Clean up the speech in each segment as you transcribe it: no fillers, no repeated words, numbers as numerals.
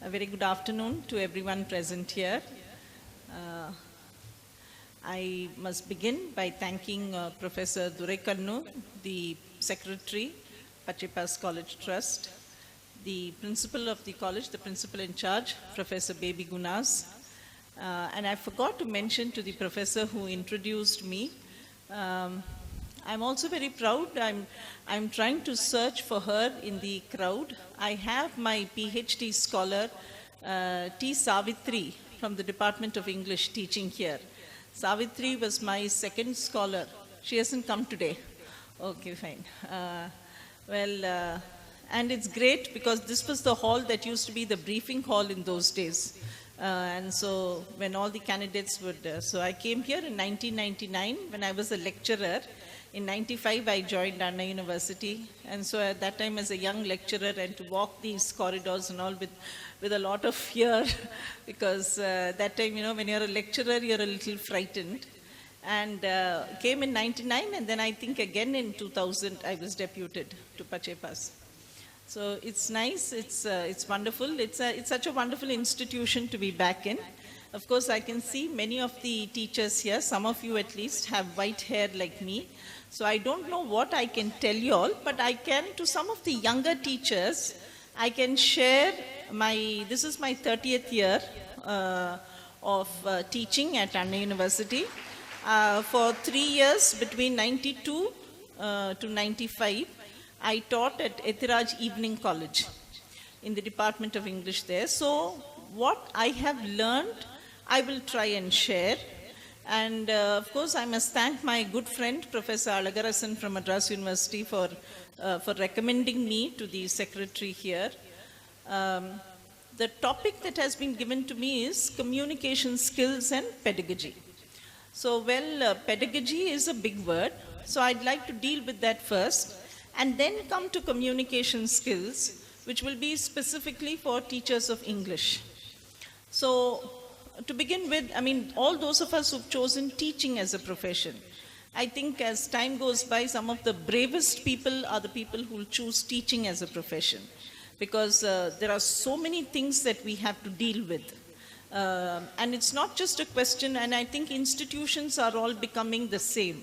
A very good afternoon to everyone present here. Uh, I must begin by thanking Professor Durekannu, the Secretary, Pachipas College Trust, the Principal of the college, the Principal in charge, Professor Baby Gunas, and I forgot to mention to the Professor who introduced me. I'm also very proud. I'm trying to search for her in the crowd. I have my PhD scholar, T. Savitri, from the Department of English teaching here. Savitri was my second scholar. She hasn't come today. Okay, fine. And it's great because this was the hall that used to be the briefing hall in those days. And so when all the candidates would, so I came here in 1999 when I was a lecturer. In 95, I joined Anna University, and so at that time as a young lecturer and to walk these corridors and all with a lot of fear because that time, when you're a lecturer, you're a little frightened. And came in 99, and then I think again in 2000, I was deputed to Pachipas. So it's nice, it's wonderful. It's such a wonderful institution to be back in. Of course, I can see many of the teachers here, some of you at least, have white hair like me. So I don't know what I can tell you all, but I can, to some of the younger teachers, I can share this is my 30th year of teaching at Anna University. For 3 years, between 92 to 95, I taught at Ethiraj Evening College in the Department of English there. So what I have learned, I will try and share. And of course, I must thank my good friend, Professor Alagarasan from Madras University for recommending me to the secretary here. The topic that has been given to me is communication skills and pedagogy. So, pedagogy is a big word. So I'd like to deal with that first and then come to communication skills, which will be specifically for teachers of English. So, to begin with, all those of us who've chosen teaching as a profession, I think as time goes by, some of the bravest people are the people who will choose teaching as a profession because there are so many things that we have to deal with. And it's not just a question, and I think institutions are all becoming the same.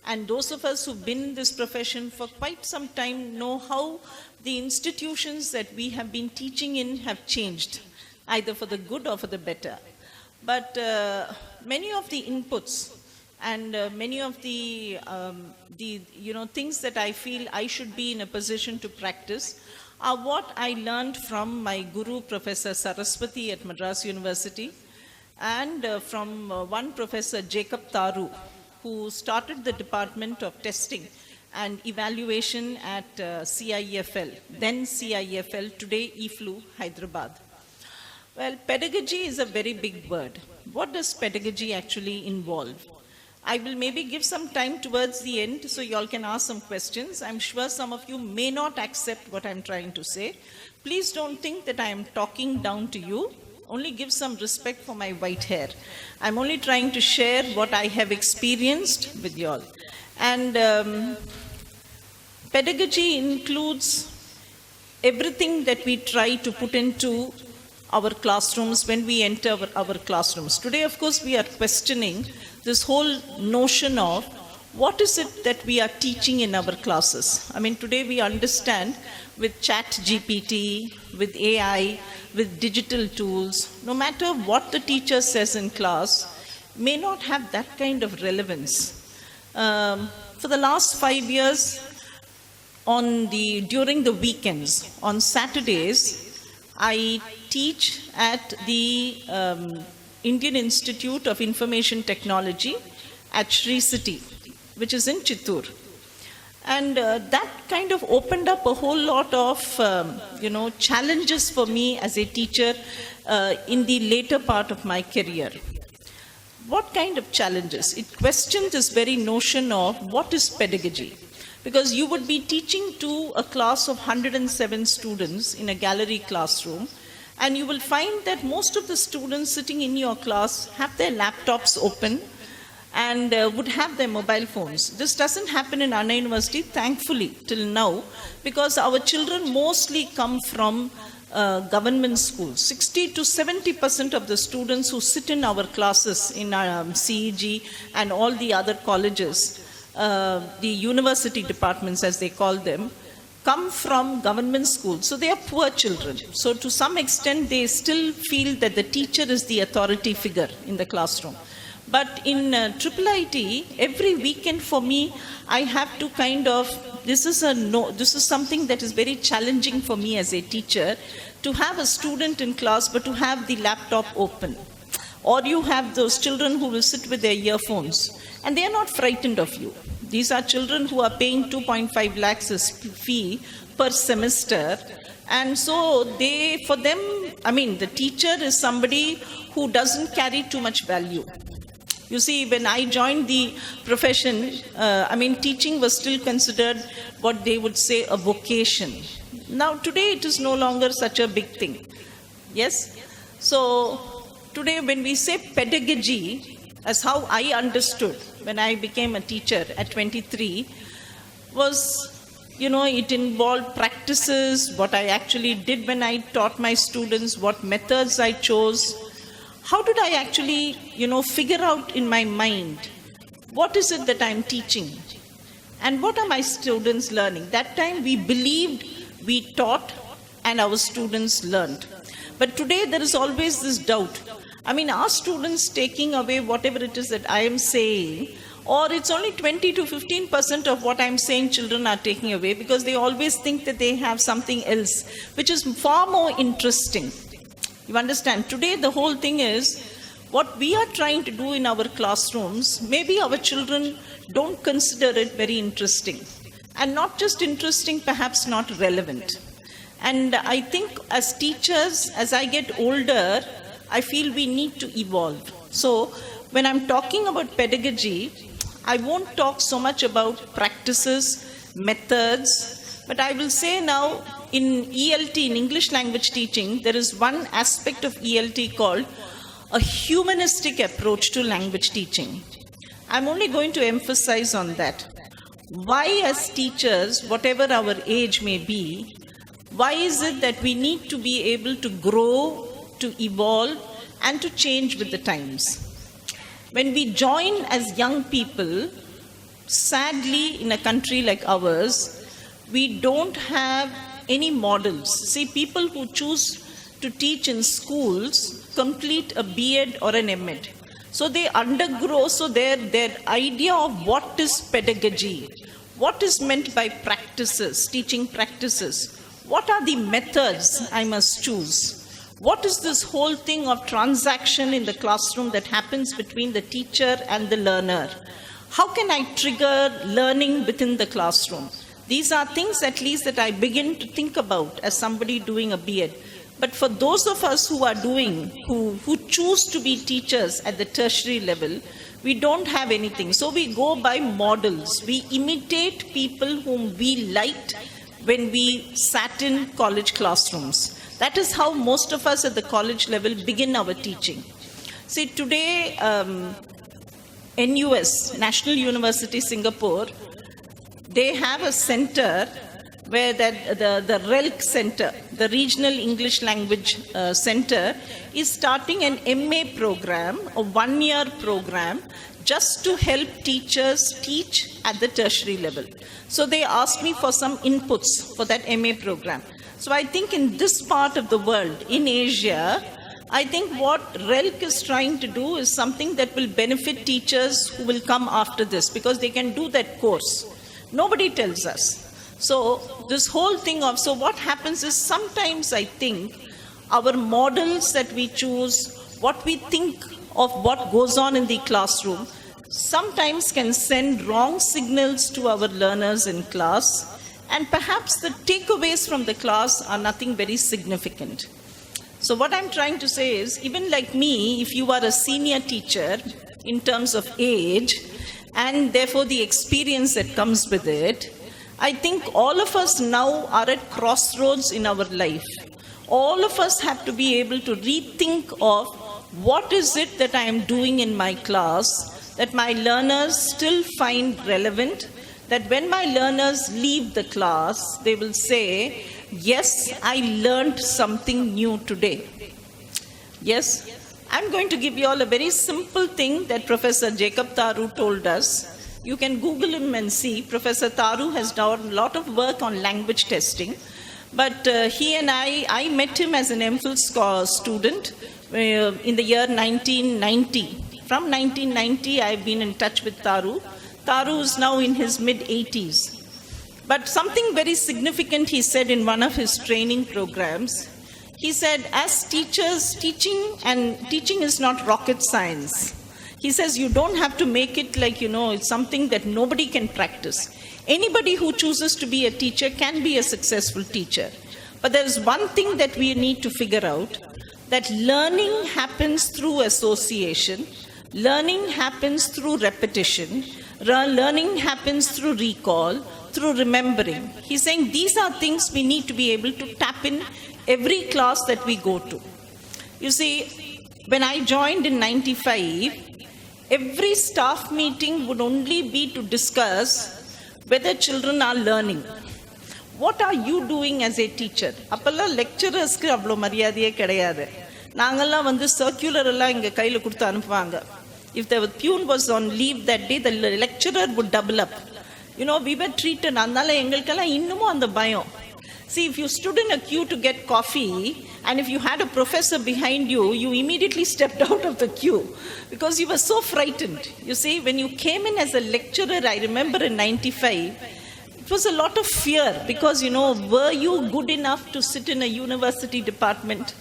And those of us who've been in this profession for quite some time know how the institutions that we have been teaching in have changed, either for the good or for the better. But many of the inputs and many of the things that I feel I should be in a position to practice are what I learned from my guru, Professor Saraswati at Madras University, and from one Professor Jacob Taru, who started the Department of Testing and Evaluation at CIFL, then CIFL, today IFLU, Hyderabad. Well, pedagogy is a very big word. What does pedagogy actually involve? I will maybe give some time towards the end so you all can ask some questions. I'm sure some of you may not accept what I'm trying to say. Please don't think that I am talking down to you. Only give some respect for my white hair. I'm only trying to share what I have experienced with you all. And pedagogy includes everything that we try to put into our classrooms when we enter our classrooms. Today, of course, we are questioning this whole notion of what is it that we are teaching in our classes. Today we understand with ChatGPT, with AI, with digital tools, no matter what the teacher says in class, may not have that kind of relevance. For the last 5 years, during the weekends, on Saturdays, I teach at the Indian Institute of Information Technology at Sri City, which is in Chittoor. And that kind of opened up a whole lot of, challenges for me as a teacher in the later part of my career. What kind of challenges? It questioned this very notion of what is pedagogy. Because you would be teaching to a class of 107 students in a gallery classroom, and you will find that most of the students sitting in your class have their laptops open and would have their mobile phones. This doesn't happen in Anna University, thankfully, till now, because our children mostly come from government schools. 60 to 70% of the students who sit in our classes in CEG and all the other colleges, the university departments as they call them, come from government schools. So they are poor children. So to some extent, they still feel that the teacher is the authority figure in the classroom. But in IIIT, every weekend for me, I have to kind of, this is something that is very challenging for me as a teacher, to have a student in class, but to have the laptop open. Or you have those children who will sit with their earphones, and they are not frightened of you. These are children who are paying 2.5 lakhs as fee per semester. And so for them, the teacher is somebody who doesn't carry too much value. You see, when I joined the profession, teaching was still considered what they would say a vocation. Now, today it is no longer such a big thing. Yes? So, today when we say pedagogy, as how I understood when I became a teacher at 23, was, it involved practices, what I actually did when I taught my students, what methods I chose. How did I actually, figure out in my mind, what is it that I'm teaching? And what are my students learning? That time we believed, we taught, and our students learned. But today there is always this doubt. Are students taking away whatever it is that I am saying? Or it's only 20 to 15% of what I'm saying children are taking away, because they always think that they have something else, which is far more interesting. You understand? Today the whole thing is, what we are trying to do in our classrooms, maybe our children don't consider it very interesting. And not just interesting, perhaps not relevant. And I think as teachers, as I get older, I feel we need to evolve. So when I'm talking about pedagogy, I won't talk so much about practices, methods, but I will say now in ELT, in English language teaching, there is one aspect of ELT called a humanistic approach to language teaching. I'm only going to emphasize on that. Why as teachers, whatever our age may be, why is it that we need to be able to grow, to evolve, and to change with the times? When we join as young people, sadly in a country like ours, we don't have any models. See, people who choose to teach in schools complete a B.Ed or an M.Ed. So they undergo, so their idea of what is pedagogy, what is meant by practices, teaching practices, what are the methods I must choose, what is this whole thing of transaction in the classroom that happens between the teacher and the learner, how can I trigger learning within the classroom? These are things at least that I begin to think about as somebody doing a B.Ed. But for those of us who are who choose to be teachers at the tertiary level, we don't have anything. So we go by models. We imitate people whom we liked when we sat in college classrooms. That is how most of us at the college level begin our teaching. See, today, NUS, National University Singapore, they have a center where the RELC Center, the Regional English Language Center, is starting an MA program, a one-year program, just to help teachers teach at the tertiary level. So they asked me for some inputs for that MA program. So I think in this part of the world, in Asia, I think what RELC is trying to do is something that will benefit teachers who will come after this, because they can do that course. Nobody tells us. So this whole thing of, so what happens is sometimes I think our models that we choose, what we think of what goes on in the classroom, sometimes can send wrong signals to our learners in class, and perhaps the takeaways from the class are nothing very significant. So what I'm trying to say is, even like me, if you are a senior teacher in terms of age, and therefore the experience that comes with it, I think all of us now are at crossroads in our life. All of us have to be able to rethink of what is it that I am doing in my class that my learners still find relevant, that when my learners leave the class, they will say, yes, I learned something new today. Yes, I'm going to give you all a very simple thing that Professor Jacob Tharu told us. You can Google him and see. Professor Tharu has done a lot of work on language testing. But he and I met him as an MPhil student in the year 1990. From 1990, I've been in touch with Tharu. Tharu is now in his mid-80s. But something very significant he said in one of his training programs. He said, as teachers, teaching is not rocket science. He says, you don't have to make it like, it's something that nobody can practice. Anybody who chooses to be a teacher can be a successful teacher. But there's one thing that we need to figure out, that learning happens through association, learning happens through repetition, learning happens through recall, through remembering. He's saying these are things we need to be able to tap in every class that we go to. You see, when I joined in 95, every staff meeting would only be to discuss whether children are learning. What are you doing as a teacher? Appalla lecturers ku avlo mariyadhiye kedaiyadhu. Naangalla vandu circular ella inga kaiyila kuduthu anupuvanga. If the pune was on leave that day, the lecturer would double up. We were treated, andala engalukalla innumu andha bayam. See, if you stood in a queue to get coffee, and if you had a professor behind you, you immediately stepped out of the queue because you were so frightened. You see, when you came in as a lecturer, I remember in 95, it was a lot of fear because, were you good enough to sit in a university department?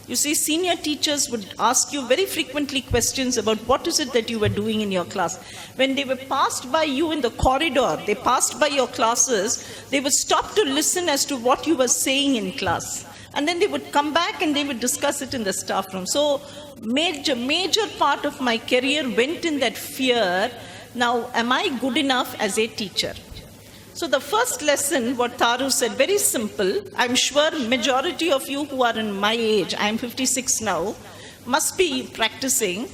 You see, senior teachers would ask you very frequently questions about what is it that you were doing in your class. When they were passed by you in the corridor, they passed by your classes, they would stop to listen as to what you were saying in class. And then they would come back and they would discuss it in the staff room. So major part of my career went in that fear. Now, am I good enough as a teacher? So the first lesson, what Tharu said, very simple. I'm sure majority of you who are in my age, I'm 56 now, must be practicing.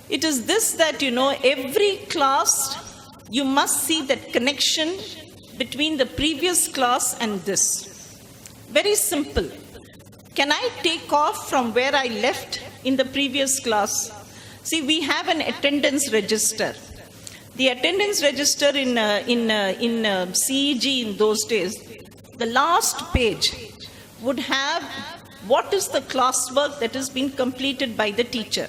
It is this that, every class, you must see that connection between the previous class and this. Very simple. Can I take off from where I left in the previous class? See, we have an attendance register. The attendance register in CEG in those days, the last page would have what is the classwork that has been completed by the teacher.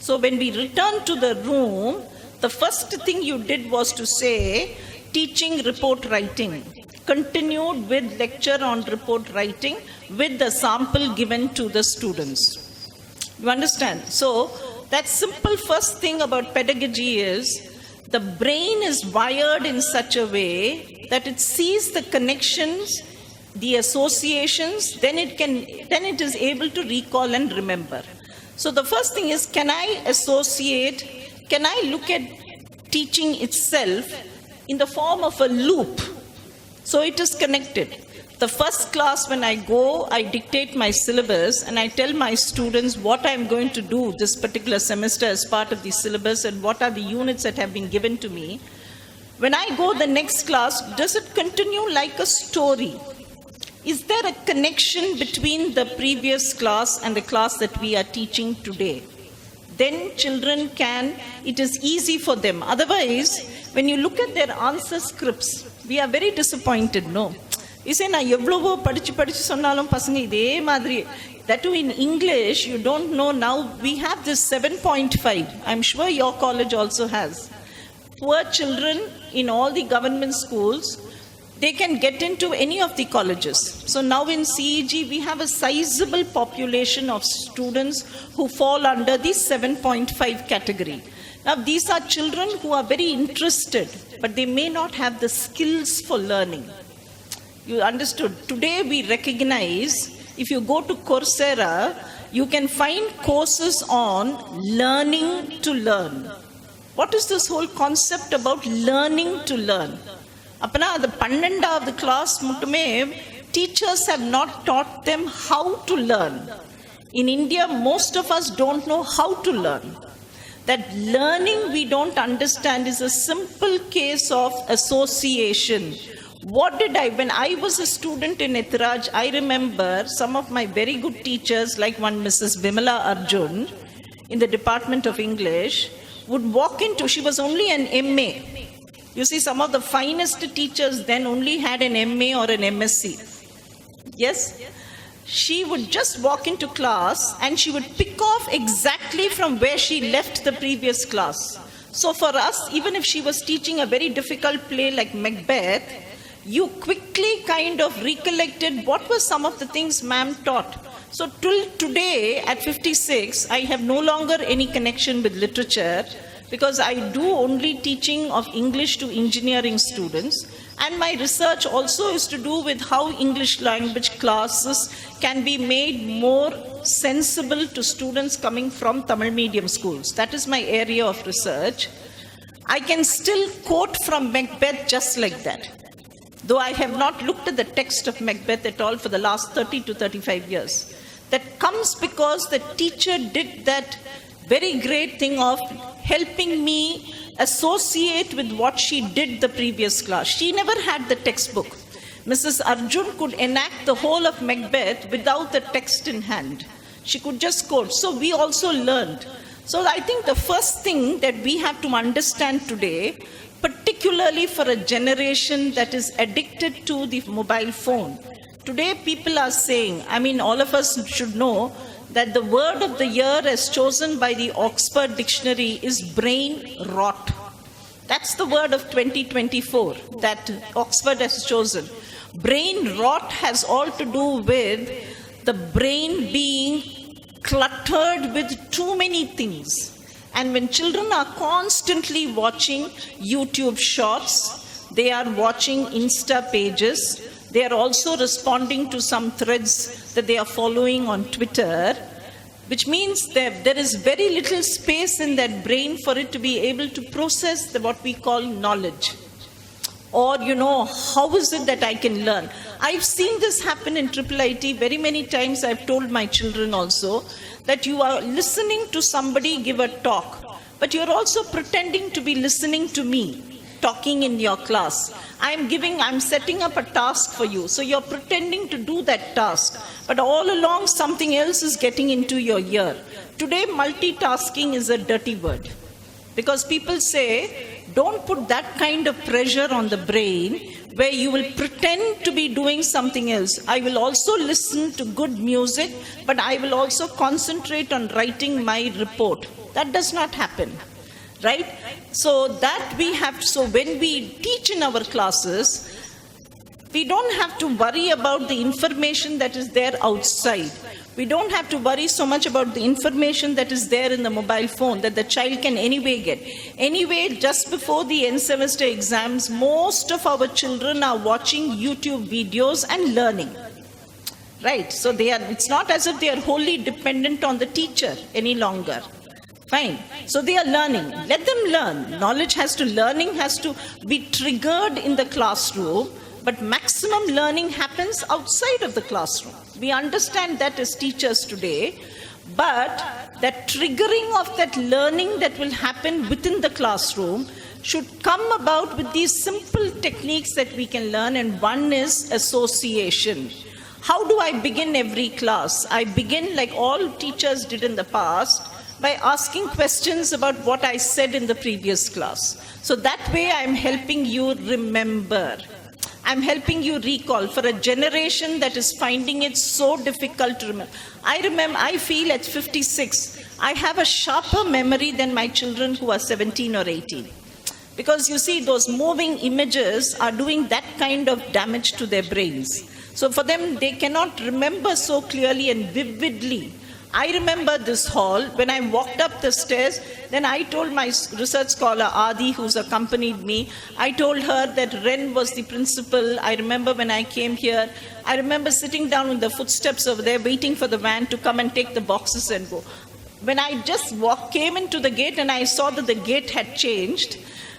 So when we returned to the room, the first thing you did was to say, teaching report writing. Continued with lecture on report writing with the sample given to the students. You understand? So that simple first thing about pedagogy is, the brain is wired in such a way that it sees the connections, the associations, then it is able to recall and remember. So the first thing is, can I associate, can I look at teaching itself in the form of a loop? So it is connected. The first class when I go, I dictate my syllabus and I tell my students what I'm going to do this particular semester as part of the syllabus and what are the units that have been given to me. When I go the next class, does it continue like a story? Is there a connection between the previous class and the class that we are teaching today? Then children can, it is easy for them. Otherwise, when you look at their answer scripts, we are very disappointed, no? You say, na evlovo padichu sonnalum pasanga idhe madri. That too in English, you don't know now. We have this 7.5. I'm sure your college also has. Poor children in all the government schools, they can get into any of the colleges. So now in CEG, we have a sizable population of students who fall under the 7.5 category. Now, these are children who are very interested, but they may not have the skills for learning. You understood? Today we recognize, if you go to Coursera, you can find courses on learning to learn. What is this whole concept about learning to learn? Apna, the 12th class, teachers have not taught them how to learn. In India, most of us don't know how to learn. that learning we don't understand is a simple case of association. What did when I was a student in Ethiraj, I remember some of my very good teachers, like one Mrs. Bimala Arjun in the Department of English, would walk into, she was only an MA. You see, some of the finest teachers then only had an MA or an MSc. Yes? She would just walk into class and she would pick off exactly from where she left the previous class. So for us, even if she was teaching a very difficult play like Macbeth, you quickly kind of recollected what were some of the things ma'am taught. So till today, at 56, I have no longer any connection with literature because I do only teaching of English to engineering students. And my research also is to do with how English language classes can be made more sensible to students coming from Tamil medium schools. That is my area of research. I can still quote from Macbeth just like that, though I have not looked at the text of Macbeth at all for the last 30 to 35 years. That comes because the teacher did that very great thing of helping me associate with what she did the previous class. She never had the textbook. Mrs. Arjun could enact the whole of Macbeth without the text in hand. She could just quote. So we also learned. So I think the first thing that we have to understand today, particularly for a generation that is addicted to the mobile phone, today people are saying, I mean, all of us should know that the word of the year as chosen by the Oxford Dictionary is brain rot. That's the word of 2024 that Oxford has chosen. Brain rot has all to do with the brain being cluttered with too many things. And when children are constantly watching YouTube shorts, they are watching Insta pages, they are also responding to some threads that they are following on Twitter, which means that there is very little space in that brain for it to be able to process what we call knowledge. Or, how is it that I can learn? I've seen this happen in IIIT very many times. I've told my children also that you are listening to somebody give a talk, but you're also pretending to be listening to me, talking in your class. I'm setting up a task for you. So you're pretending to do that task, but all along something else is getting into your ear. Today, multitasking is a dirty word because people say, don't put that kind of pressure on the brain where you will pretend to be doing something else. I will also listen to good music, but I will also concentrate on writing my report. That does not happen. Right? So that we have to, so when we teach in our classes, we don't have to worry about the information that is there outside. We don't have to worry so much about the information that is there in the mobile phone that the child can anyway get. Anyway, just before the end semester exams, most of our children are watching YouTube videos and learning. Right? So it's not as if they are wholly dependent on the teacher any longer. Fine. So they are learning. Let them learn. Learning has to be triggered in the classroom, but maximum learning happens outside of the classroom. We understand that as teachers today, but that triggering of that learning that will happen within the classroom should come about with these simple techniques that we can learn, and one is association. How do I begin every class? I begin like all teachers did in the past, by asking questions about what I said in the previous class. So that way I'm helping you remember. I'm helping you recall for a generation that is finding it so difficult to remember. I feel at 56, I have a sharper memory than my children who are 17 or 18. Because you see, those moving images are doing that kind of damage to their brains. So for them, they cannot remember so clearly and vividly. I remember this hall. When I walked up the stairs, then I told my research scholar, Adi, who's accompanied me, I told her that Ren was the principal. I remember when I came here, I remember sitting down in the footsteps over there, waiting for the van to come and take the boxes and go. When I just came into the gate and I saw that the gate had changed,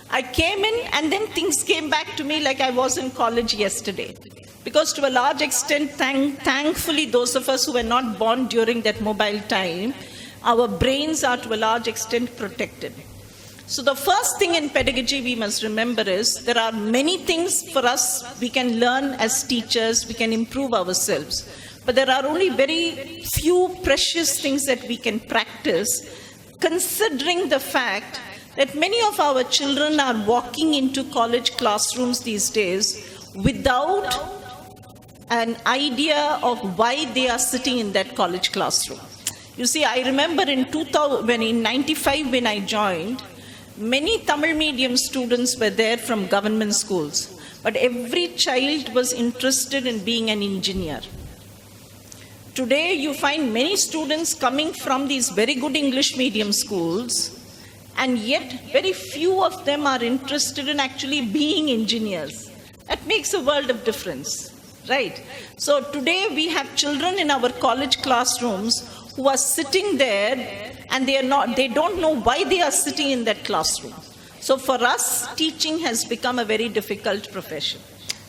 I came in and then things came back to me like I was in college yesterday. Because to a large extent, thankfully, those of us who were not born during that mobile time our brains are to a large extent protected. So the first thing in pedagogy we must remember is there are many things for us we can learn as teachers, we can improve ourselves. But there are only very few precious things that we can practice, considering the fact that many of our children are walking into college classrooms these days without an idea of why they are sitting in that college classroom. You see, I remember in 95 when I joined, many Tamil medium students were there from government schools, but every child was interested in being an engineer. Today, you find many students coming from these very good English medium schools, and yet very few of them are interested in actually being engineers. That makes a world of difference, right? So today, we have children in our college classrooms who are sitting there and they don't know why they are sitting in that classroom. So for us, teaching has become a very difficult profession.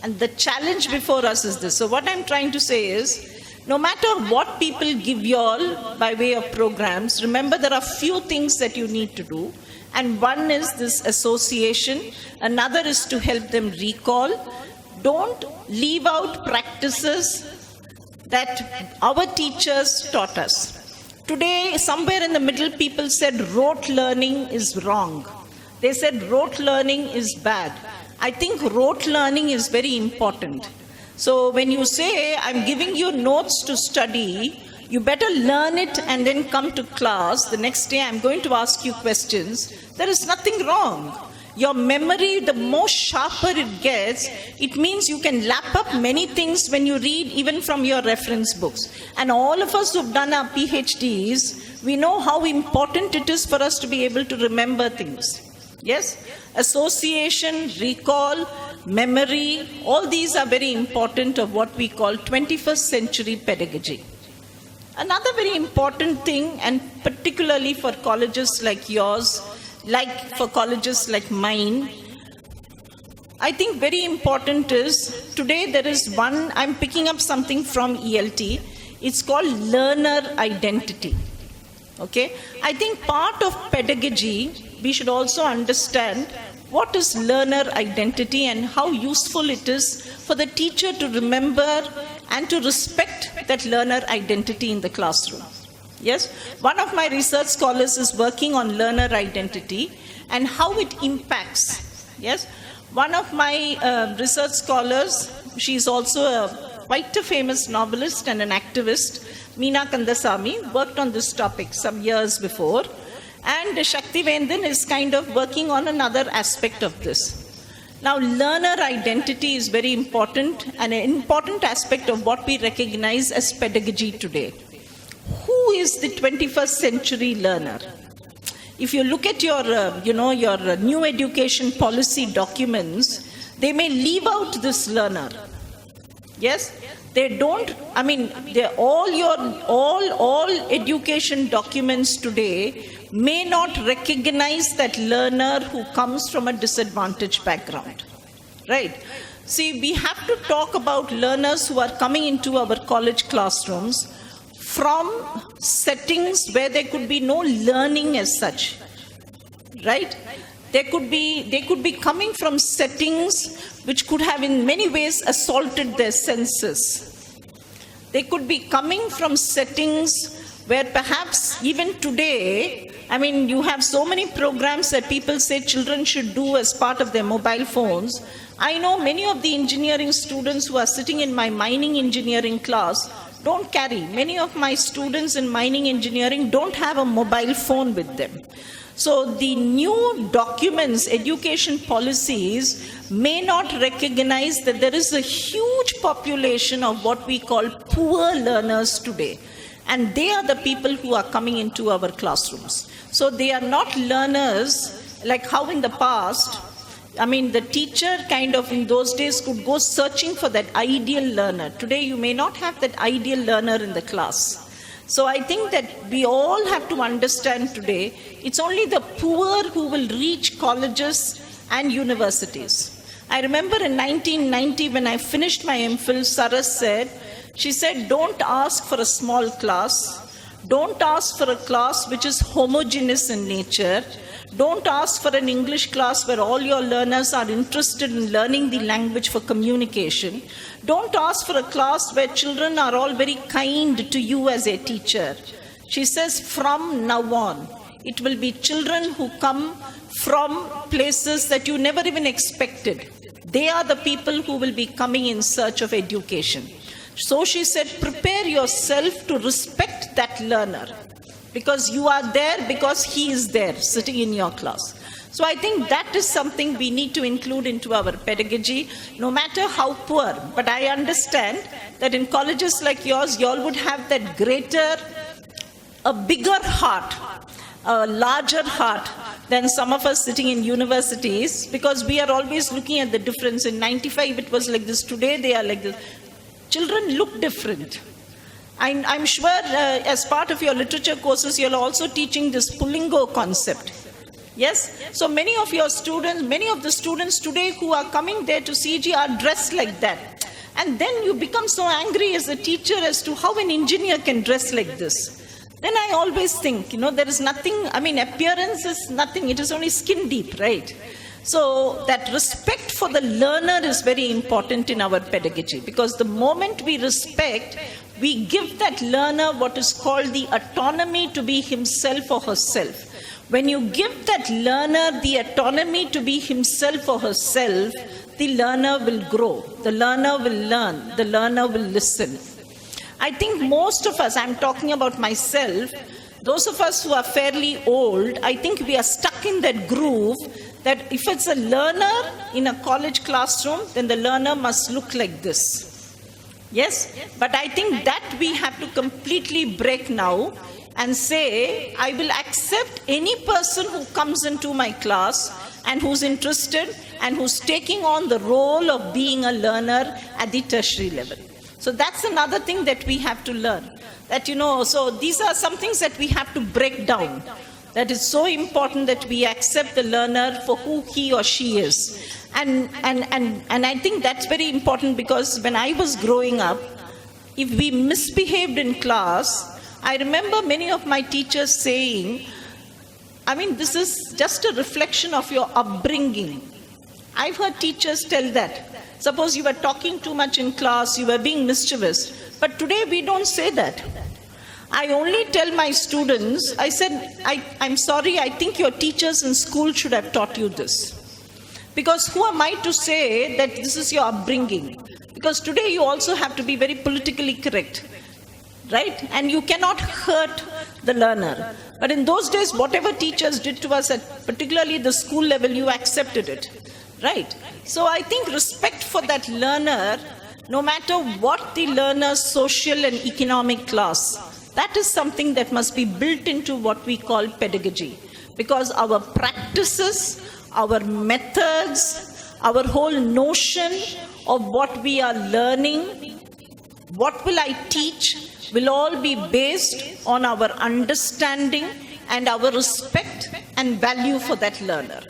And the challenge before us is this. So what I'm trying to say is, no matter what people give you all by way of programs, remember there are few things that you need to do. And one is this association. Another is to help them recall. Don't leave out practices that our teachers taught us. Today, somewhere in the middle, people said rote learning is wrong. They said rote learning is bad. I think rote learning is very important. So when you say, I'm giving you notes to study, you better learn it and then come to class. The next day, I'm going to ask you questions. There is nothing wrong. Your memory, the more sharper it gets, it means you can lap up many things when you read even from your reference books. And all of us who've done our PhDs, we know how important it is for us to be able to remember things. Yes? Association, recall, memory, all these are very important of what we call 21st century pedagogy. Another very important thing, and particularly for colleges like yours, like for colleges like mine, I think very important is, today there is one, I'm picking up something from ELT, it's called learner identity. Okay? I think part of pedagogy, we should also understand what is learner identity and how useful it is for the teacher to remember and to respect that learner identity in the classroom. Yes, one of my research scholars is working on learner identity and how it impacts. Yes, one of my research scholars, she's also quite a famous novelist and an activist, Meena Kandasamy, worked on this topic some years before. And Shakti Vendan is kind of working on another aspect of this. Now, learner identity is very important and an important aspect of what we recognize as pedagogy today. Who is the 21st century learner? If you look at your new education policy documents, they may leave out this learner. Yes? They don't, I mean, all education documents today may not recognize that learner who comes from a disadvantaged background. Right? See, we have to talk about learners who are coming into our college classrooms from settings where there could be no learning as such, right? They could be coming from settings which could have in many ways assaulted their senses. They could be coming from settings where perhaps even today, I mean, you have so many programs that people say children should do as part of their mobile phones. I know many of the engineering students who are sitting in my mining engineering class don't carry. Many of my students in mining engineering don't have a mobile phone with them. So the new documents, education policies, may not recognize that there is a huge population of what we call poor learners today. And they are the people who are coming into our classrooms. So they are not learners like how in the past, I mean, the teacher kind of in those days could go searching for that ideal learner. Today, you may not have that ideal learner in the class. So I think that we all have to understand today, it's only the poor who will reach colleges and universities. I remember in 1990 when I finished my MPhil, Saras said, she said, don't ask for a small class. Don't ask for a class which is homogeneous in nature. Don't ask for an English class where all your learners are interested in learning the language for communication. Don't ask for a class where children are all very kind to you as a teacher. She says, from now on, it will be children who come from places that you never even expected. They are the people who will be coming in search of education. So she said, prepare yourself to respect that learner, because you are there because he is there sitting in your class. So I think that is something we need to include into our pedagogy, no matter how poor. But I understand that in colleges like yours, you all would have that greater, a bigger heart, a larger heart than some of us sitting in universities, because we are always looking at the difference. In 95, it was like this. Today, they are like this. Children look different. I'm sure as part of your literature courses, you're also teaching this Pullingo concept. Yes? So many of your students, many of the students today who are coming there to CG are dressed like that. And then you become so angry as a teacher as to how an engineer can dress like this. Then I always think, there is nothing, appearance is nothing, it is only skin deep, right? So that respect for the learner is very important in our pedagogy, because the moment we respect, we give that learner what is called the autonomy to be himself or herself. When you give that learner the autonomy to be himself or herself, the learner will grow, the learner will learn, the learner will listen. I think most of us, I'm talking about myself, those of us who are fairly old, I think we are stuck in that groove that if it's a learner in a college classroom, then the learner must look like this. Yes? But I think that we have to completely break now and say, I will accept any person who comes into my class and who's interested and who's taking on the role of being a learner at the tertiary level. So that's another thing that we have to learn. That, so these are some things that we have to break down. That is so important that we accept the learner for who he or she is. And I think that's very important, because when I was growing up, if we misbehaved in class, I remember many of my teachers saying, this is just a reflection of your upbringing. I've heard teachers tell that. Suppose you were talking too much in class, you were being mischievous. But today we don't say that. I only tell my students, I said, I'm sorry, I think your teachers in school should have taught you this. Because who am I to say that this is your upbringing? Because today you also have to be very politically correct, right? And you cannot hurt the learner. But in those days, whatever teachers did to us at particularly the school level, you accepted it. Right. So I think respect for that learner, no matter what the learner's social and economic class, that is something that must be built into what we call pedagogy. Because our practices, our methods, our whole notion of what we are learning, what will I teach, will all be based on our understanding and our respect and value for that learner.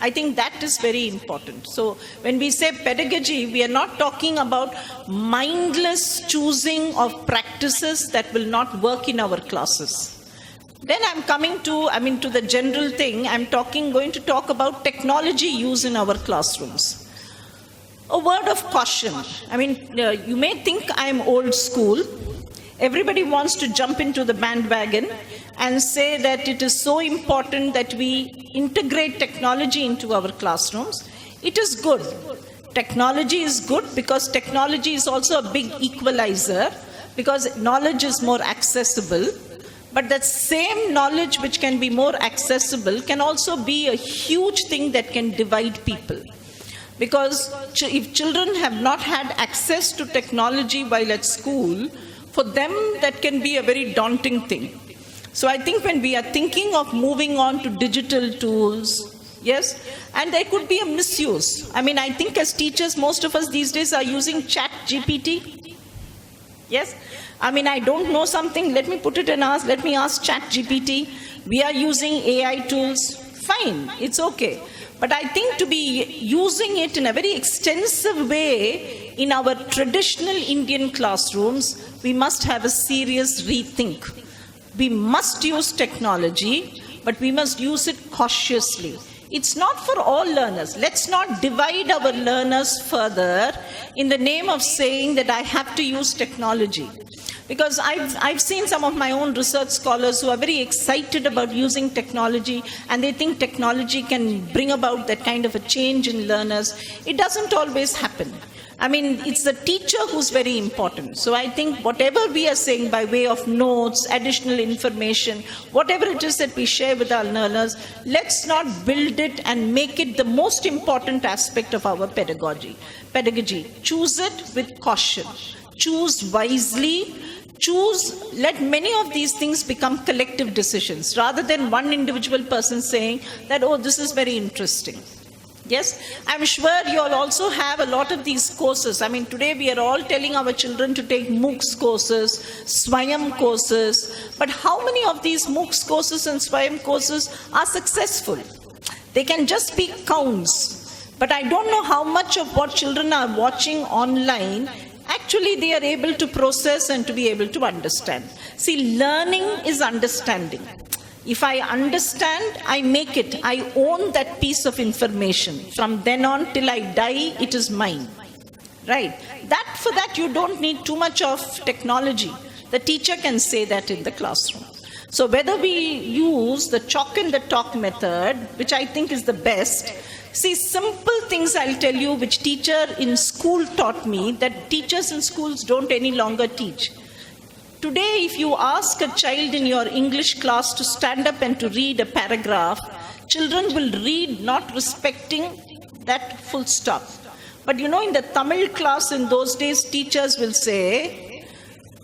I think that is very important. So when we say pedagogy, we are not talking about mindless choosing of practices that will not work in our classes. Then I'm coming to, to the general thing. I'm going to talk about technology use in our classrooms. A word of caution. You may think I'm old school. Everybody wants to jump into the bandwagon and say that it is so important that we integrate technology into our classrooms. It is good. Technology is good because technology is also a big equalizer, because knowledge is more accessible. But that same knowledge which can be more accessible can also be a huge thing that can divide people. Because if children have not had access to technology while at school, for them that can be a very daunting thing. So I think when we are thinking of moving on to digital tools, yes, and there could be a misuse. I think as teachers, most of us these days are using ChatGPT. Yes? I don't know something, let me put it and ask, let me ask ChatGPT. We are using AI tools, fine, it's okay. But I think to be using it in a very extensive way in our traditional Indian classrooms, we must have a serious rethink. We must use technology, but we must use it cautiously. It's not for all learners. Let's not divide our learners further in the name of saying that I have to use technology. Because I've seen some of my own research scholars who are very excited about using technology, and they think technology can bring about that kind of a change in learners. It doesn't always happen. I mean, it's the teacher who's very important. So I think whatever we are saying by way of notes, additional information, whatever it is that we share with our learners, let's not build it and make it the most important aspect of our pedagogy. Choose it with caution. Choose wisely. Let many of these things become collective decisions rather than one individual person saying that, oh, this is very interesting. Yes, I'm sure you all also have a lot of these courses. I mean, today we are all telling our children to take MOOCs courses, Swayam courses. But how many of these MOOCs courses and Swayam courses are successful? They can just be counts. But I don't know how much of what children are watching online actually they are able to process and to be able to understand. See, learning is understanding. If I understand, I make it. I own that piece of information. From then on till I die, it is mine. Right? For that, you don't need too much of technology. The teacher can say that in the classroom. So whether we use the chalk and the talk method, which I think is the best, see, simple things I'll tell you, which teacher in school taught me, that teachers in schools don't any longer teach. Today, if you ask a child in your English class to stand up and to read a paragraph, children will read not respecting that full stop. But in the Tamil class in those days, teachers will say,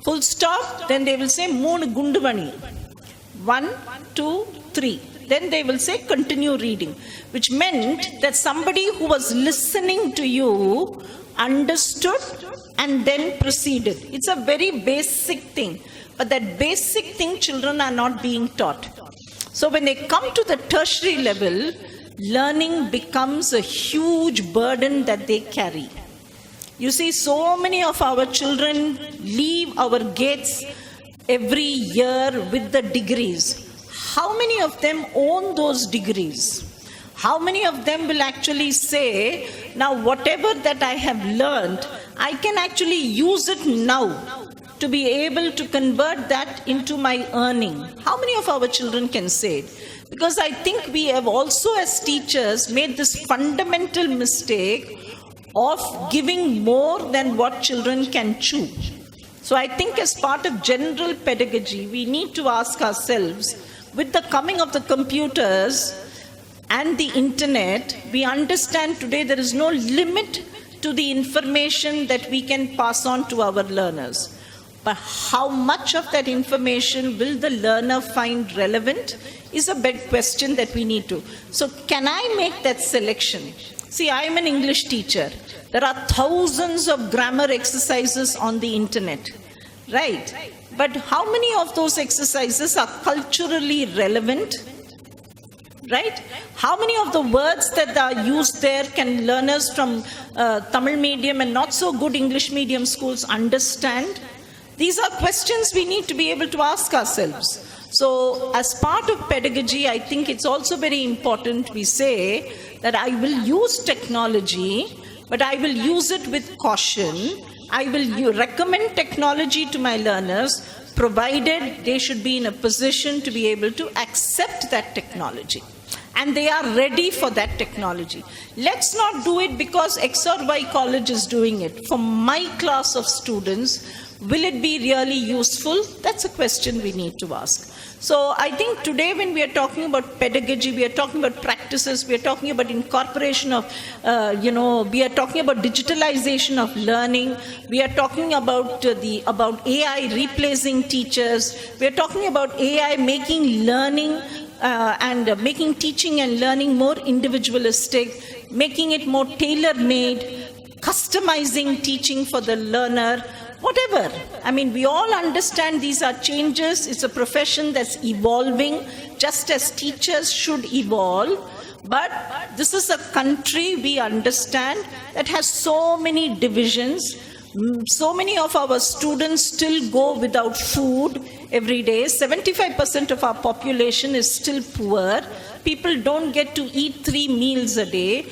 full stop, then they will say, moonu gunduvani. 1, 2, 3. Then they will say, continue reading. Which meant that somebody who was listening to you understood and then proceeded. It's a very basic thing. But that basic thing children are not being taught. So when they come to the tertiary level, learning becomes a huge burden that they carry. You see, so many of our children leave our gates every year with the degrees. How many of them own those degrees? How many of them will actually say, now whatever that I have learned, I can actually use it now to be able to convert that into my earning? How many of our children can say it? Because I think we have also as teachers made this fundamental mistake of giving more than what children can chew. So I think as part of general pedagogy, we need to ask ourselves, with the coming of the computers and the internet, we understand today there is no limit to the information that we can pass on to our learners. But how much of that information will the learner find relevant is a big question that we need to. So can I make that selection? See, I am an English teacher. There are thousands of grammar exercises on the internet, right? But how many of those exercises are culturally relevant? Right? How many of the words that are used there can learners from Tamil medium and not so good English medium schools understand? These are questions we need to be able to ask ourselves. So as part of pedagogy, I think it's also very important we say that I will use technology, but I will use it with caution. I will recommend technology to my learners, provided they should be in a position to be able to accept that technology. And they are ready for that technology. Let's not do it because X or Y college is doing it. For my class of students, will it be really useful? That's a question we need to ask. So I think today when we are talking about pedagogy, we are talking about practices, we are talking about incorporation of, we are talking about digitalization of learning, we are talking about about AI replacing teachers, we are talking about AI making learning and making teaching and learning more individualistic, making it more tailor-made, customizing teaching for the learner, whatever. I mean, we all understand these are changes. It's a profession that's evolving, just as teachers should evolve. But this is a country, we understand, that has so many divisions. So many of our students still go without food every day. 75% of our population is still poor. People don't get to eat 3 meals a day.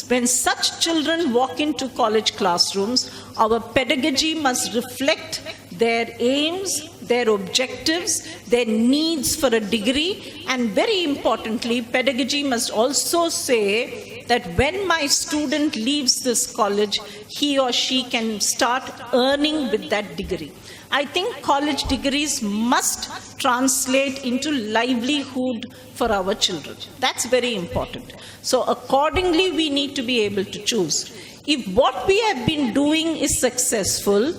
When such children walk into college classrooms, our pedagogy must reflect their aims, their objectives, their needs for a degree, and very importantly, pedagogy must also say that when my student leaves this college, he or she can start earning with that degree. I think college degrees must translate into livelihood for our children. That's very important. So accordingly, we need to be able to choose. If what we have been doing is successful,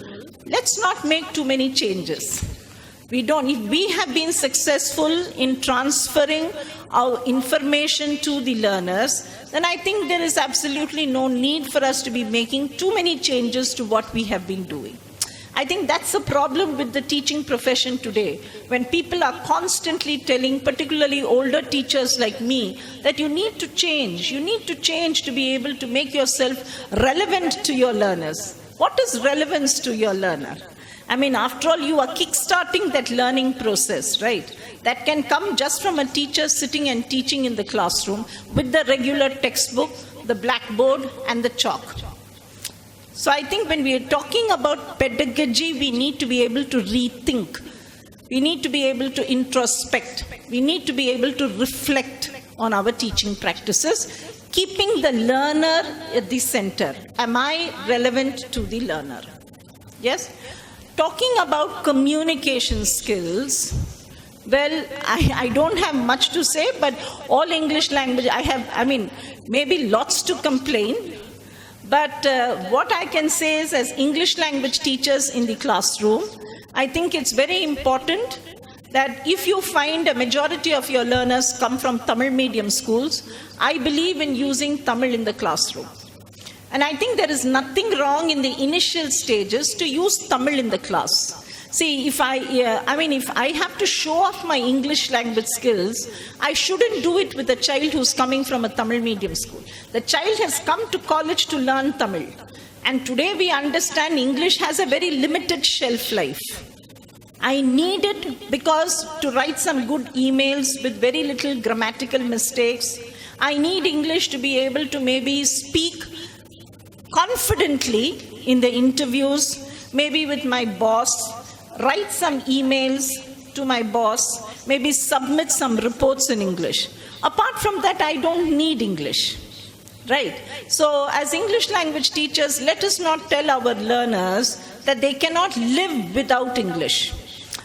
let's not make too many changes. If we have been successful in transferring our information to the learners, then I think there is absolutely no need for us to be making too many changes to what we have been doing. I think that's the problem with the teaching profession today, when people are constantly telling, particularly older teachers like me, that you need to change. You need to change to be able to make yourself relevant to your learners. What is relevance to your learner? I mean, after all, you are kickstarting that learning process, right? That can come just from a teacher sitting and teaching in the classroom with the regular textbook, the blackboard, and the chalk. So I think when we are talking about pedagogy, we need to be able to rethink. We need to be able to introspect. We need to be able to reflect on our teaching practices, keeping the learner at the center. Am I relevant to the learner? Yes? Talking about communication skills, well, I don't have much to say, but all English language, maybe lots to complain. But what I can say is, as English language teachers in the classroom, I think it's very important that if you find a majority of your learners come from Tamil medium schools, I believe in using Tamil in the classroom. And I think there is nothing wrong in the initial stages to use Tamil in the class. See, if I have to show off my English language skills, I shouldn't do it with a child who's coming from a Tamil medium school. The child has come to college to learn Tamil. And today we understand English has a very limited shelf life. I need it because to write some good emails with very little grammatical mistakes. I need English to be able to maybe speak confidently in the interviews, maybe with my boss, write some emails to my boss, maybe submit some reports in English. Apart from that, I don't need English, right? So as English language teachers, let us not tell our learners that they cannot live without English.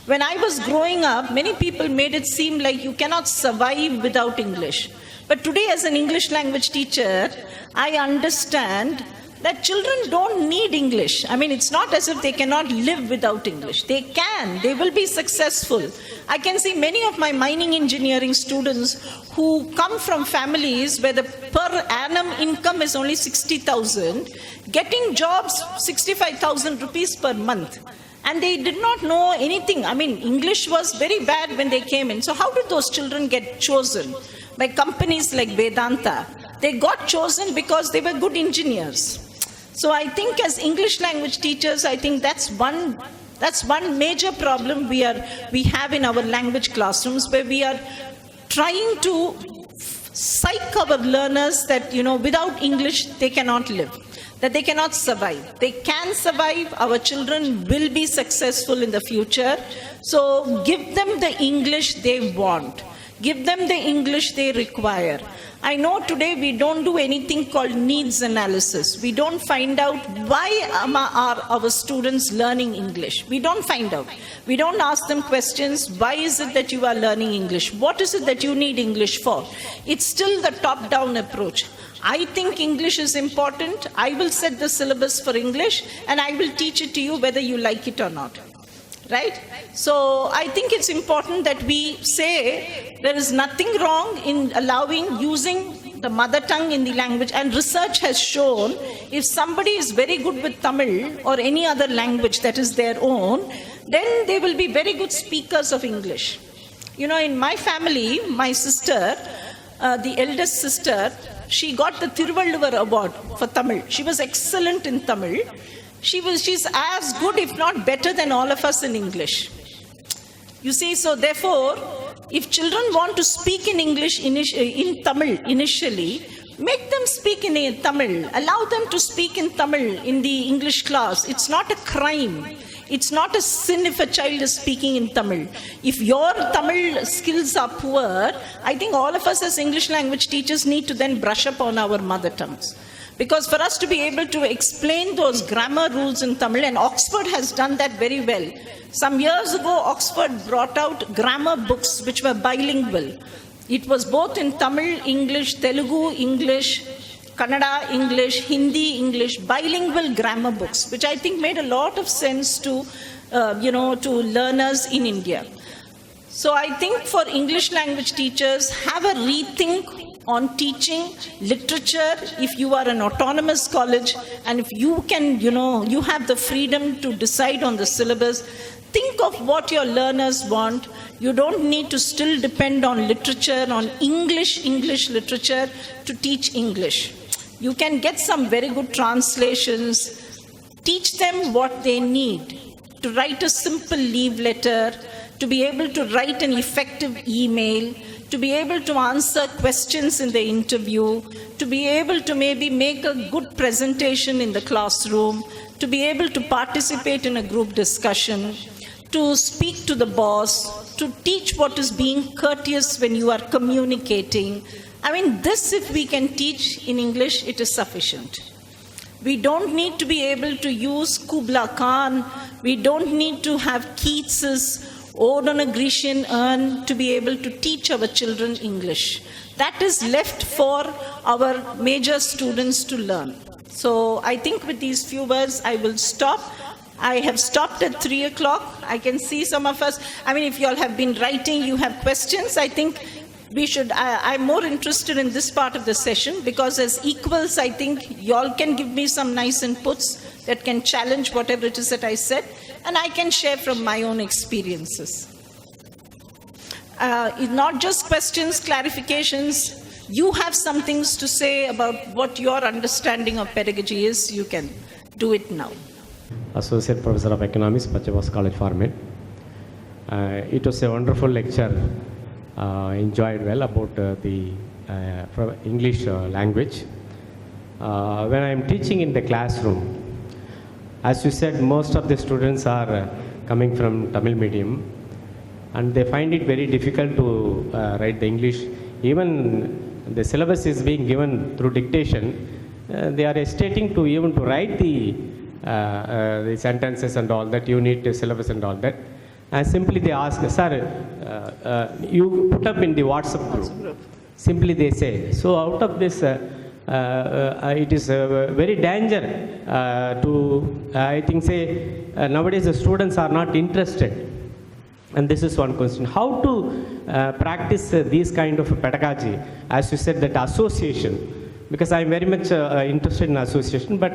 When I was growing up, many people made it seem like you cannot survive without English. But today, as an English language teacher, I understand that children don't need English. I mean, it's not as if they cannot live without English. They can. They will be successful. I can see many of my mining engineering students who come from families where the per annum income is only 60,000, getting jobs 65,000 rupees per month. And they did not know anything. I mean, English was very bad when they came in. So how did those children get chosen? By companies like Vedanta. They got chosen because they were good engineers. So I think as English language teachers, I think that's one major problem we have in our language classrooms, where we are trying to psych our learners that, without English, they cannot live, that they cannot survive. They can survive. Our children will be successful in the future. So give them the English they want. Give them the English they require. I know today we don't do anything called needs analysis. We don't find out why are our students learning English. We don't find out. We don't ask them questions. Why is it that you are learning English? What is it that you need English for? It's still the top-down approach. I think English is important. I will set the syllabus for English and I will teach it to you whether you like it or not. Right? So I think it's important that we say there is nothing wrong in allowing using the mother tongue in the language. And research has shown if somebody is very good with Tamil or any other language that is their own, then they will be very good speakers of English. In my family, my sister, the eldest sister, she got the Thiruvalluvar Award for Tamil. She was excellent in Tamil. she's as good, if not better than all of us in English. You see, so therefore, if children want to speak in English, in Tamil initially, make them speak in Tamil. Allow them to speak in Tamil in the English class. It's not a crime. It's not a sin if a child is speaking in Tamil. If your Tamil skills are poor, I think all of us as English language teachers need to then brush up on our mother tongues. Because for us to be able to explain those grammar rules in Tamil, and Oxford has done that very well. Some years ago, Oxford brought out grammar books which were bilingual. It was both in Tamil, English, Telugu, English, Kannada, English, Hindi, English, bilingual grammar books, which I think made a lot of sense to, to learners in India. So I think for English language teachers, have a rethink on teaching literature if you are an autonomous college, and if you can, you have the freedom to decide on the syllabus. Think of what your learners want. You don't need to still depend on literature, on English literature to teach English. You can get some very good translations. Teach them what they need. To write a simple leave letter, to be able to write an effective email, to be able to answer questions in the interview, to be able to maybe make a good presentation in the classroom, to be able to participate in a group discussion, to speak to the boss, to teach what is being courteous when you are communicating. I mean, this if we can teach in English, it is sufficient. We don't need to be able to use Kubla Khan. We don't need to have Keats's Ode on a Grecian Urn to be able to teach our children English. That is left for our major students to learn. So I think with these few words, I will stop. I have stopped at 3 o'clock. I can see some of us. I mean, if you all have been writing, you have questions, I think we should, I'm more interested in this part of the session because as equals, I think you all can give me some nice inputs that can challenge whatever it is that I said, and I can share from my own experiences. Not just questions, clarifications. You have some things to say about what your understanding of pedagogy is. You can do it now. Associate Professor of Economics, Pachavas College, Farmit. It was a wonderful lecture. Enjoyed well about the English language. When I am teaching in the classroom, as you said, most of the students are coming from Tamil medium, and they find it very difficult to write the English. Even the syllabus is being given through dictation. They are hesitating to even to write the sentences and all that. You need the syllabus and all that. And simply they ask, sir, you put up in the WhatsApp group. Simply they say. So out of this, it is very danger to, I think, say, nowadays the students are not interested. And this is one question. How to practice these kind of pedagogy? As you said, that association, because I am very much interested in association, but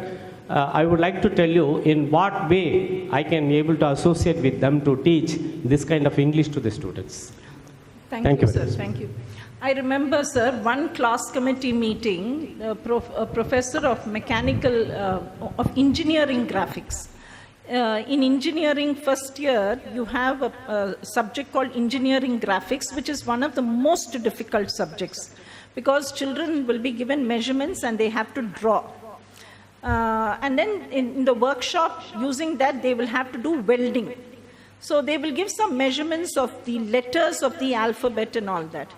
I would like to tell you in what way I can be able to associate with them to teach this kind of English to the students. Thank you, sir. Thank you. I remember, sir, one class committee meeting, a professor of of engineering graphics. In engineering first year, you have a subject called engineering graphics, which is one of the most difficult subjects because children will be given measurements and they have to draw. And then in the workshop, using that, they will have to do welding. So they will give some measurements of the letters of the alphabet and all that.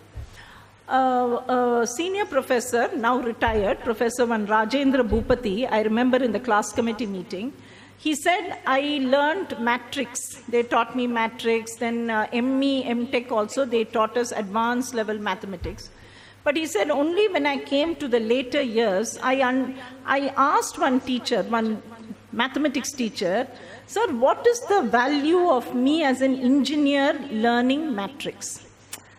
A senior professor, now retired, Professor Rajendra Bhupati, I remember in the class committee meeting, he said, I learned matrix. They taught me matrix. Then ME, MTech also, they taught us advanced level mathematics. But he said, only when I came to the later years, I asked one teacher, one mathematics teacher, sir, what is the value of me as an engineer learning matrix?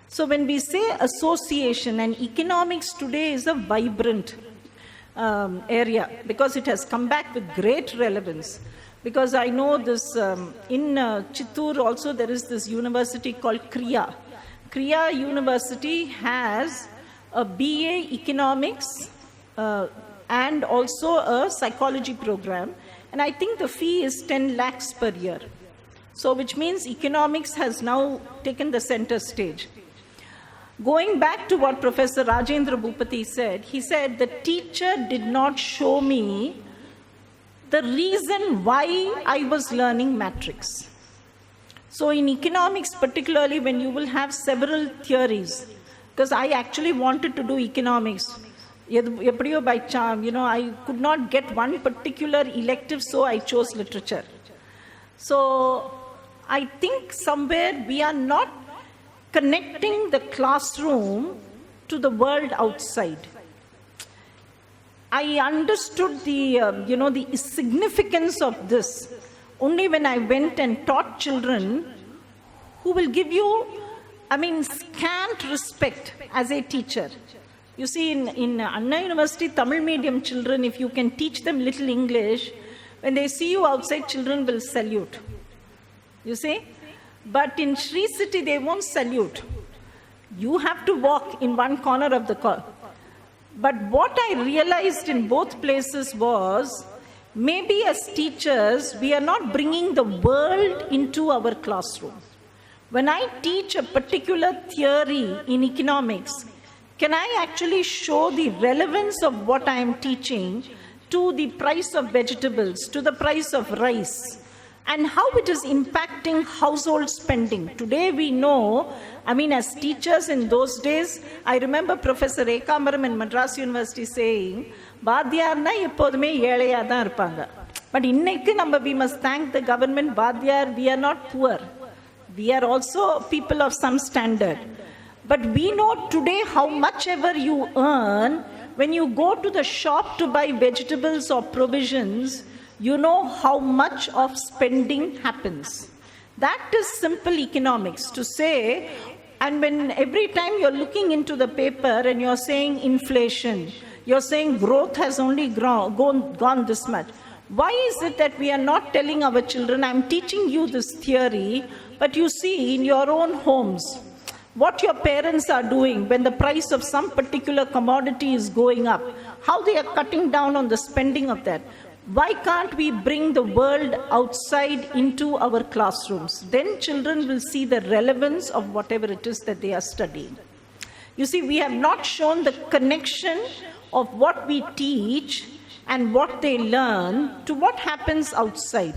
So when we say association, and economics today is a vibrant area because it has come back with great relevance. Because I know this, in Chittoor also there is this university called Kriya. Kriya University has a BA Economics and also a psychology program. And I think the fee is 10 lakhs per year. So which means economics has now taken the center stage. Going back to what Professor Rajendra Bhupati said, he said the teacher did not show me the reason why I was learning matrix. So in economics particularly, when you will have several theories, because I actually wanted to do economics, by chance, I could not get one particular elective, so I chose literature. So I think somewhere we are not connecting the classroom to the world outside. I understood the significance of this only when I went and taught children who will give you, scant respect as a teacher. You see, in Anna University, Tamil medium children, if you can teach them little English, when they see you outside, children will salute. You see? But in Sri City, they won't salute. You have to walk in one corner of the car. But what I realized in both places was, maybe as teachers, we are not bringing the world into our classroom. When I teach a particular theory in economics, can I actually show the relevance of what I am teaching to the price of vegetables, to the price of rice, and how it is impacting household spending? Today we know, as teachers in those days, I remember Professor Ekamaram in Madras University saying, Vadhyarna eppodume ezhaiya dhaan irupanga. But innekku we must thank the government, Vadhyar, we are not poor. We are also people of some standard. But we know today how much ever you earn, when you go to the shop to buy vegetables or provisions, you know how much of spending happens. That is simple economics to say, and when every time you're looking into the paper and you're saying inflation, you're saying growth has only gone this much. Why is it that we are not telling our children, I'm teaching you this theory, but you see in your own homes, what your parents are doing when the price of some particular commodity is going up, how they are cutting down on the spending of that. Why can't we bring the world outside into our classrooms? Then children will see the relevance of whatever it is that they are studying. You see, we have not shown the connection of what we teach and what they learn to what happens outside.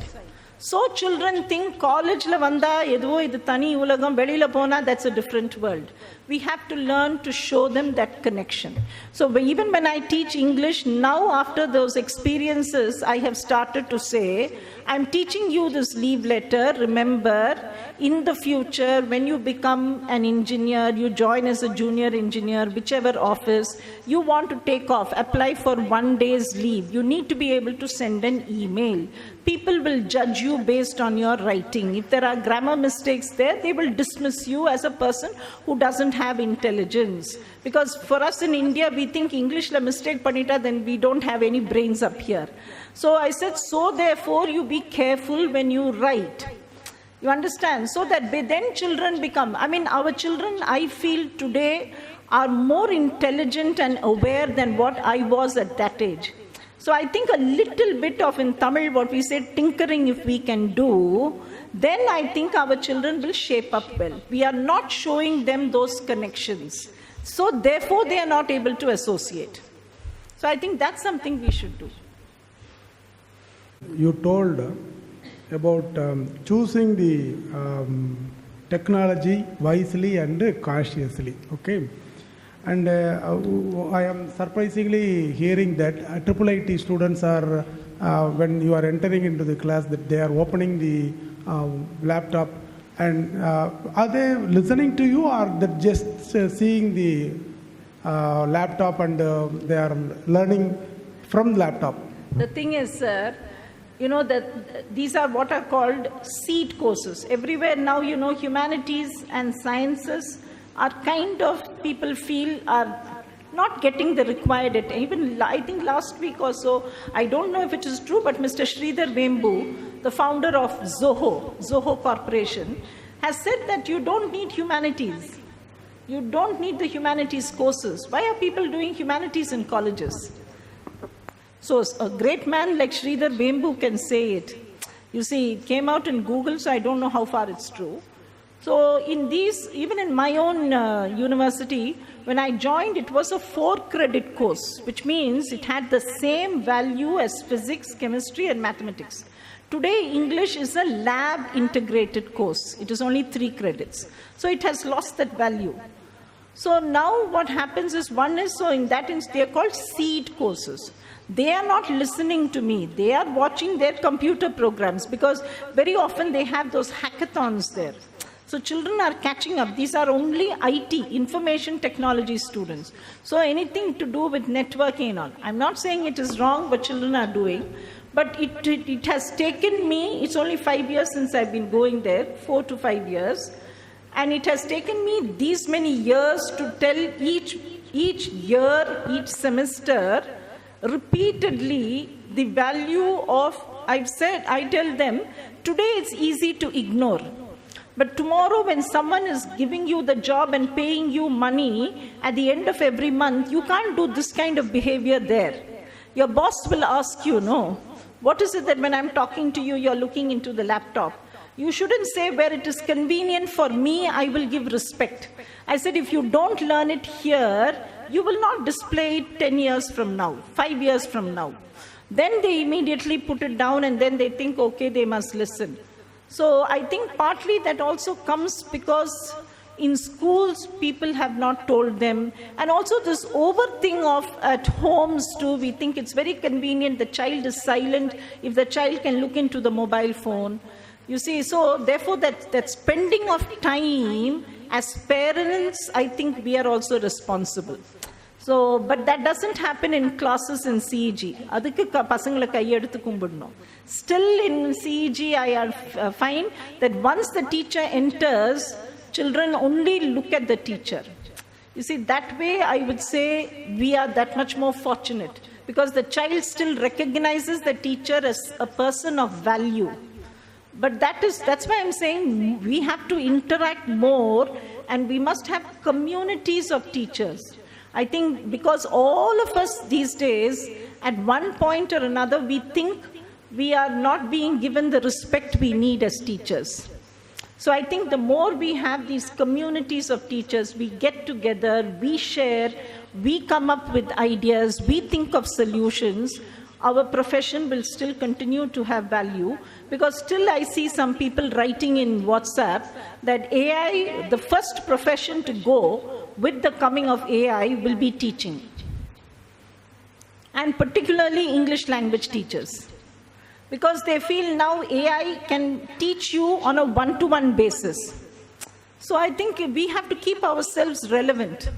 So children think college la vanda edho idu thani ulagam velila pona, that's a different world. We have to learn to show them that connection. So even when I teach English now, after those experiences, I have started to say, I'm teaching you this leave letter. Remember, in the future, when you become an engineer, you join as a junior engineer, whichever office, you want to take off, apply for 1 day's leave. You need to be able to send an email. People will judge you based on your writing. If there are grammar mistakes there, they will dismiss you as a person who doesn't have intelligence. Because for us in India, we think English la mistake panita, then we don't have any brains up here. So I said, so therefore you be careful when you write. You understand? So that then children become, our children, I feel today, are more intelligent and aware than what I was at that age. So I think a little bit of, in Tamil, what we say, tinkering if we can do, then I think our children will shape up well. We are not showing them those connections. So therefore, they are not able to associate. So I think that's something we should do. You told about choosing the technology wisely and cautiously, okay? And I am surprisingly hearing that IIIT students are, when you are entering into the class, that they are opening the laptop. And are they listening to you, or they just seeing the laptop and they are learning from the laptop? The thing is, sir, that these are what are called seed courses. Everywhere now, humanities and sciences are kind of, people feel, are not getting the required attention. Even I think last week or so, I don't know if it is true, but Mr. Sridhar Vembu, the founder of Zoho Corporation, has said that you don't need humanities. You don't need the humanities courses. Why are people doing humanities in colleges? So a great man like Sridhar Vembu can say it. You see, it came out in Google, so I don't know how far it's true. So in these, even in my own university, when I joined, it was a 4-credit course, which means it had the same value as physics, chemistry, and mathematics. Today, English is a lab-integrated course. It is only 3 credits. So it has lost that value. So now what happens is, one is, so in that instance, they are called seed courses. They are not listening to me. They are watching their computer programs, because very often they have those hackathons there. So children are catching up. These are only IT, information technology students. So anything to do with networking and all. I'm not saying it is wrong what children are doing, but it has taken me, it's only 5 years since I've been going there, 4 to 5 years. And it has taken me these many years to tell each year, each semester, repeatedly the value of, I tell them, today it's easy to ignore. But tomorrow when someone is giving you the job and paying you money at the end of every month, you can't do this kind of behavior there. Your boss will ask you, no, what is it that when I'm talking to you, you're looking into the laptop? You shouldn't say, where it is convenient for me, I will give respect. I said, if you don't learn it here, you will not display it 10 years from now, 5 years from now. Then they immediately put it down, and then they think, okay, they must listen. So I think partly that also comes because in schools, people have not told them. And also this overthink of at homes too, we think it's very convenient, the child is silent, if the child can look into the mobile phone. You see, so therefore that spending of time, as parents, I think we are also responsible. So, but that doesn't happen in classes in CEG. Still in CEG, I find that once the teacher enters, children only look at the teacher. You see, that way I would say we are that much more fortunate, because the child still recognizes the teacher as a person of value. But that's why I'm saying we have to interact more, and we must have communities of teachers. I think because all of us these days, at one point or another, we think we are not being given the respect we need as teachers. So I think the more we have these communities of teachers, we get together, we share, we come up with ideas, we think of solutions, our profession will still continue to have value. Because still I see some people writing in WhatsApp that AI, the first profession to go with the coming of AI will be teaching. And particularly English language teachers. Because they feel now AI can teach you on a one-to-one basis. So I think we have to keep ourselves relevant.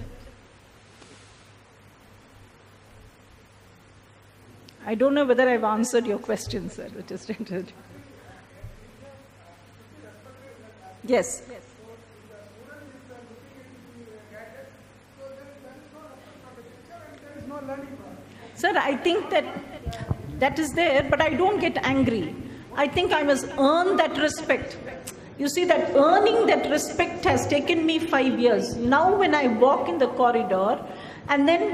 I don't know whether I've answered your question, sir. Just entered. Yes. Sir, I think that is there, but I don't get angry. I think I must earn that respect. You see, that earning that respect has taken me 5 years. Now when I walk in the corridor, and then,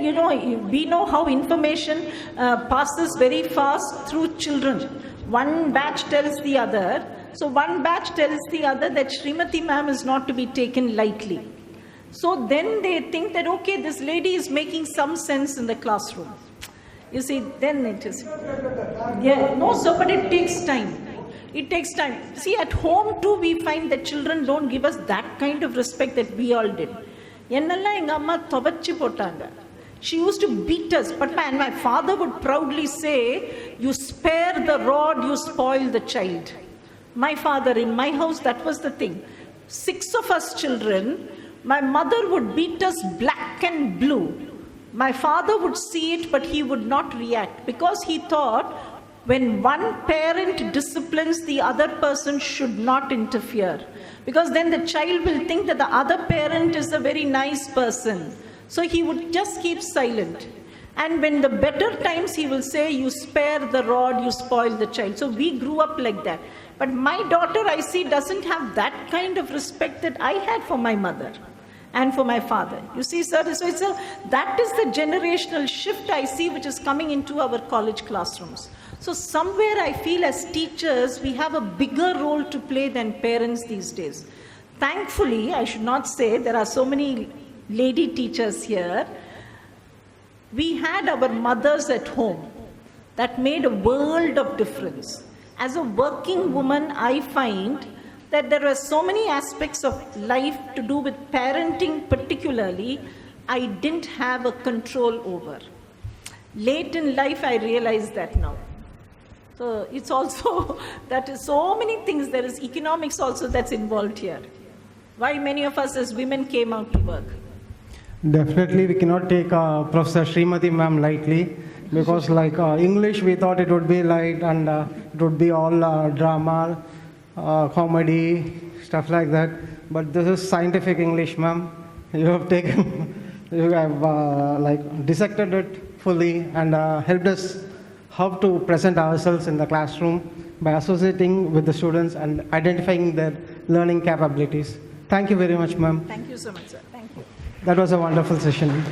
we know how information passes very fast through children. One batch tells the other. So one batch tells the other that Srimati ma'am is not to be taken lightly. So then they think that, okay, this lady is making some sense in the classroom. You see, then it is. Yeah, no, sir, but it takes time. It takes time. See, at home too, we find that children don't give us that kind of respect that we all did. She used to beat us, but my father would proudly say, you spare the rod, you spoil the child. My father, in my house, that was the thing. 6 of us children, my mother would beat us black and blue. My father would see it, but he would not react, because he thought when one parent disciplines, the other person should not interfere. Because then the child will think that the other parent is a very nice person. So he would just keep silent. And when the better times, he will say, you spare the rod, you spoil the child. So we grew up like that. But my daughter, I see, doesn't have that kind of respect that I had for my mother. and for my father. You see, sir, so that is the generational shift I see which is coming into our college classrooms. So somewhere I feel as teachers, we have a bigger role to play than parents these days. Thankfully, I should not say, there are so many lady teachers here. We had our mothers at home. That made a world of difference. As a working woman, I find that there are so many aspects of life to do with parenting particularly, I didn't have a control over. Late in life, I realized that now. So it's also, that is so many things, there is economics also that's involved here. Why many of us as women came out to work. Definitely, we cannot take Professor Srimati ma'am lightly, because like English, we thought it would be light and it would be all drama, comedy, stuff like that. But this is scientific English, ma'am. You have taken, you have like dissected it fully and helped us how to present ourselves in the classroom by associating with the students and identifying their learning capabilities. Thank you very much, ma'am. Thank you so much, sir. Thank you. That was a wonderful session.